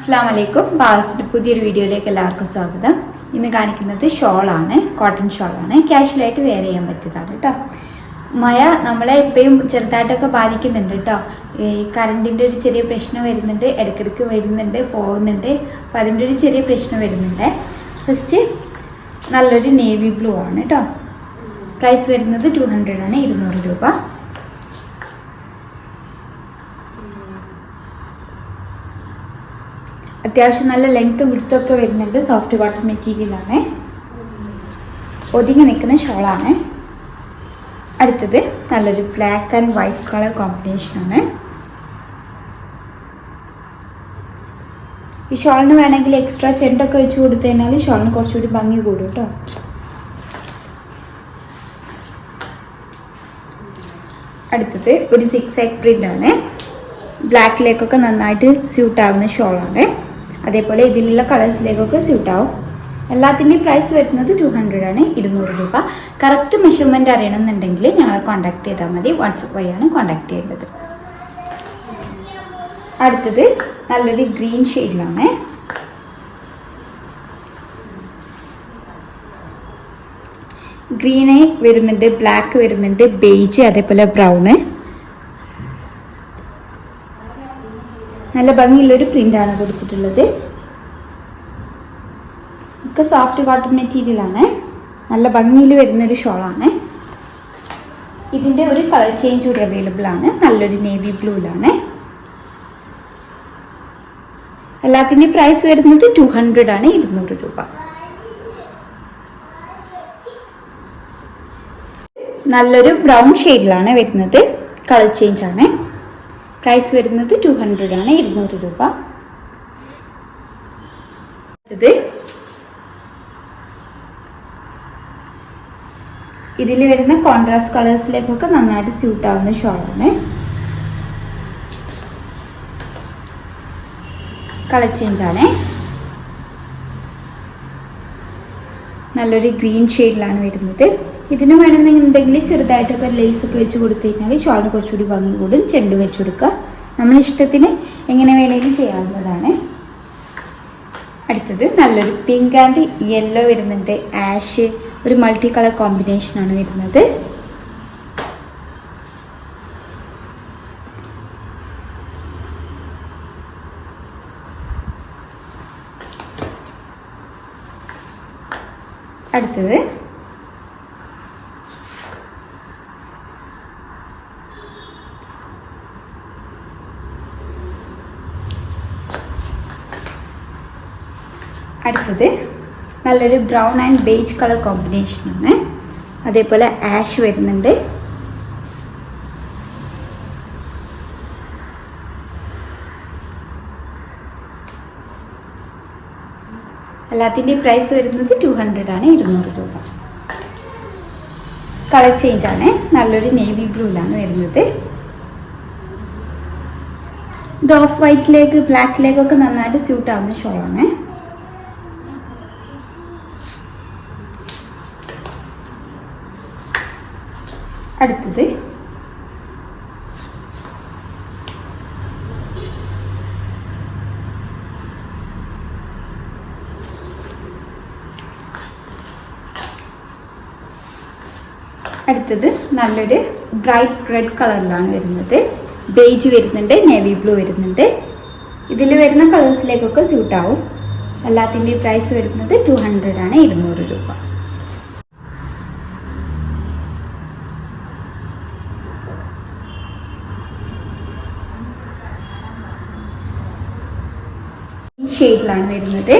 അസ്സലാമലൈക്കും. ബാസിൻ്റെ പുതിയൊരു വീഡിയോയിലേക്ക് എല്ലാവർക്കും സ്വാഗതം. ഇന്ന് കാണിക്കുന്നത് ഷോളാണ്, കോട്ടൺ ഷോളാണ്. കാഷ്വലായിട്ട് വെയർ ചെയ്യാൻ പറ്റിയതാണ് കേട്ടോ. മഴ നമ്മളെ ഇപ്പോഴും ചെറുതായിട്ടൊക്കെ ബാധിക്കുന്നുണ്ട് കേട്ടോ. ഈ കറണ്ടിൻ്റെ ഒരു ചെറിയ പ്രശ്നം വരുന്നുണ്ട്, ഇടയ്ക്കിടയ്ക്ക് വരുന്നുണ്ട്, പോകുന്നുണ്ട്. അപ്പോൾ അതിൻ്റെ ഒരു ചെറിയ പ്രശ്നം വരുന്നുണ്ട്. ഫസ്റ്റ് നല്ലൊരു നേവി ബ്ലൂ ആണ് കേട്ടോ. പ്രൈസ് വരുന്നത് 200 ആണ്, 200 രൂപ. അത്യാവശ്യം നല്ല ലെങ്ത്തും വിടുത്തൊക്കെ വരുന്നുണ്ട്. സോഫ്റ്റ് കോട്ടൺ മെറ്റീരിയലാണ്, ഒതുങ്ങി നിൽക്കുന്ന ഷോളാണ്. അടുത്തത് നല്ലൊരു ബ്ലാക്ക് ആൻഡ് വൈറ്റ് കളർ കോമ്പിനേഷനാണ്. ഈ ഷോളിന് വേണമെങ്കിൽ എക്സ്ട്രാ ചെണ്ടൊക്കെ വെച്ച് കൊടുത്തു കഴിഞ്ഞാൽ ഷോളിന് കുറച്ചുകൂടി ഭംഗി കൂടും കേട്ടോ. അടുത്തത് ഒരു 6 പ്രിൻ്റ് ആണ്. ബ്ലാക്കിലേക്കൊക്കെ നന്നായിട്ട് സ്യൂട്ട് ആവുന്ന ഷോളാണ്. അതേപോലെ ഇതിലുള്ള കളേഴ്സിലേക്കൊക്കെ സ്യൂട്ട് ആവും. എല്ലാത്തിൻ്റെയും പ്രൈസ് വരുന്നത് 200 ആണ്, 200 രൂപ. കറക്റ്റ് മെഷർമെൻറ്റ് അറിയണമെന്നുണ്ടെങ്കിൽ ഞങ്ങളെ കോൺടാക്ട് ചെയ്താൽ മതി. വാട്സപ്പ് വഴിയാണ് കോൺടാക്ട് ചെയ്യേണ്ടത്. അടുത്തത് നല്ലൊരു ഗ്രീൻ ഷെയ്ഡിലാണ്. ഗ്രീന് വരുന്നുണ്ട്, ബ്ലാക്ക് വരുന്നുണ്ട്, ബേജ്, അതേപോലെ ബ്രൗണ്. നല്ല ഭംഗിയുള്ളൊരു പ്രിൻ്റാണ് കൊടുത്തിട്ടുള്ളത്. ഒക്കെ സോഫ്റ്റ് കോട്ടൺ മെറ്റീരിയലാണ്. നല്ല ഭംഗിയിൽ വരുന്നൊരു ഷോളാണ്. ഇതിൻ്റെ ഒരു കളർ ചേഞ്ച് കൂടി അവൈലബിൾ ആണ്. നല്ലൊരു നേവി ബ്ലൂവിലാണ്. എല്ലാത്തിൻ്റെയും പ്രൈസ് വരുന്നത് 200 ആണ്, 200 രൂപ. നല്ലൊരു ബ്രൗൺ ഷെയ്ഡിലാണ് വരുന്നത്. കളർ ചേഞ്ച് ആണ്. പ്രൈസ് വരുന്നത് 200 ആണ്, 200 രൂപ. ഇതിൽ വരുന്ന കോൺട്രാസ്റ്റ് കളേഴ്സിലേക്കൊക്കെ നന്നായിട്ട് സ്യൂട്ട് ആവുന്ന ഷോളാണ്. കളർ ചേഞ്ച് ആണ്. നല്ലൊരു ഗ്രീൻ ഷെയ്ഡിലാണ് വരുന്നത്. ഇതിന് വേണമെന്നുണ്ടെങ്കിൽ ചെറുതായിട്ടൊക്കെ ലേസൊക്കെ വെച്ച് കൊടുത്തു കഴിഞ്ഞാൽ ഷോളിന് കുറച്ചുകൂടി ഭംഗി കൂടും. ചെണ്ട് വെച്ച് കൊടുക്കുക. നമ്മുടെ ഇഷ്ടത്തിന് എങ്ങനെ വേണമെങ്കിലും ചെയ്യാവുന്നതാണ്. അടുത്തത് നല്ലൊരു പിങ്ക് ആൻഡ് യെല്ലോ വരുന്നുണ്ട്. ആഷ്, ഒരു മൾട്ടി കളർ കോമ്പിനേഷനാണ് വരുന്നത്. അടുത്തത് നല്ലൊരു ബ്രൗൺ ആൻഡ് ബേജ് കളർ കോമ്പിനേഷനാണ്. അതേപോലെ ആഷ് വരുന്നുണ്ട്. എല്ലാത്തിൻ്റെയും പ്രൈസ് വരുന്നത് 200 ആണ്, 200 രൂപ. കളർ ചേഞ്ച് ആണ്. നല്ലൊരു നേവി ബ്ലൂയിലാണ് വരുന്നത്. ഇത് ഓഫ് വൈറ്റിലേക്ക് ബ്ലാക്കിലേക്കൊക്കെ നന്നായിട്ട് സ്യൂട്ട് ആവുന്ന ഷോളാണ്. അടുത്തത് നല്ലൊരു ബ്രൈറ്റ് റെഡ് കളറിലാണ് വരുന്നത്. ബേജ് വരുന്നുണ്ട്, നേവി ബ്ലൂ വരുന്നുണ്ട്. ഇതിൽ വരുന്ന കളേഴ്സിലേക്കൊക്കെ സ്യൂട്ട് ആവും. എല്ലാത്തിൻ്റെയും പ്രൈസ് വരുന്നത് 200 ആണ്, 200 രൂപ. ഷെയ്ഡിലാണ് വരുന്നത്.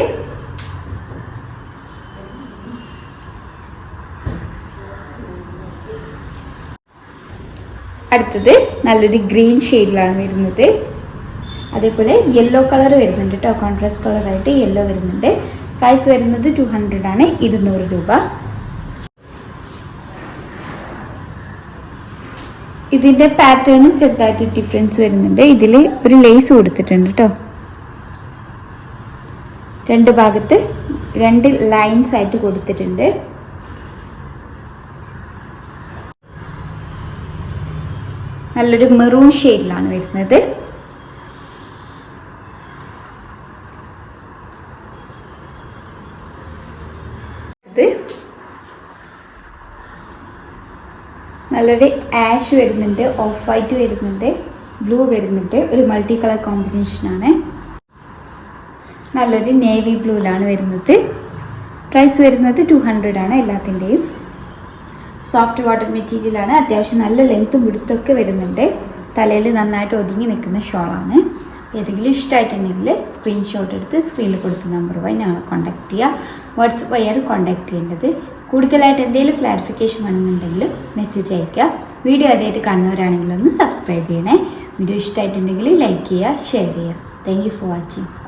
അടുത്തത് നല്ലൊരു ഗ്രീൻ ഷെയ്ഡിലാണ് വരുന്നത്. അതേപോലെ യെല്ലോ കളർ വരുന്നുണ്ട് കേട്ടോ. കോൺട്രാസ്റ്റ് കളറായിട്ട് യെല്ലോ വരുന്നുണ്ട്. പ്രൈസ് വരുന്നത് 200 ആണ്, 200 രൂപ. ഇതിൻ്റെ പാറ്റേണും ചെറുതായിട്ട് ഡിഫറൻസ് വരുന്നുണ്ട്. ഇതിൽ ഒരു ലേസ് കൊടുത്തിട്ടുണ്ട് കേട്ടോ. രണ്ട് ഭാഗത്ത് 2 ലൈൻസ് ആയിട്ട് കൊടുത്തിട്ടുണ്ട്. നല്ലൊരു മെറൂൺ ഷെയ്ഡിലാണ് വരുന്നത്. വരുന്നത് നല്ലൊരു ആഷ് വരുന്നുണ്ട്, ഓഫ് വൈറ്റ് വരുന്നുണ്ട്, ബ്ലൂ വരുന്നുണ്ട്, ഒരു മൾട്ടി കളർ കോമ്പിനേഷനാണ്. നല്ലൊരു നേവി ബ്ലൂവിലാണ് വരുന്നത്. പ്രൈസ് വരുന്നത് 200 ആണ് എല്ലാത്തിൻ്റെയും. സോഫ്റ്റ് കോട്ടൺ മെറ്റീരിയലാണ്. അത്യാവശ്യം നല്ല ലെങ്ത്തും വിടുത്തൊക്കെ വരുന്നുണ്ട്. തലയിൽ നന്നായിട്ട് ഒതുങ്ങി നിൽക്കുന്ന ഷോളാണ്. ഏതെങ്കിലും ഇഷ്ടമായിട്ടുണ്ടെങ്കിൽ സ്ക്രീൻഷോട്ട് എടുത്ത് സ്ക്രീനിൽ കൊടുത്ത നമ്പറുമായി ഞങ്ങളെ കോൺടാക്ട് ചെയ്യുക. വാട്സപ്പ് വഴിയാണ് കോൺടാക്ട് ചെയ്യേണ്ടത്. കൂടുതലായിട്ട് എന്തെങ്കിലും ക്ലാരിഫിക്കേഷൻ വേണമെന്നുണ്ടെങ്കിൽ മെസ്സേജ് അയയ്ക്കുക. വീഡിയോ ആദ്യമായിട്ട് കാണുന്നവരാണെങ്കിൽ ഒന്ന് സബ്സ്ക്രൈബ് ചെയ്യണേ. വീഡിയോ ഇഷ്ടമായിട്ടുണ്ടെങ്കിൽ ലൈക്ക് ചെയ്യുക, ഷെയർ ചെയ്യുക. Thank you for watching.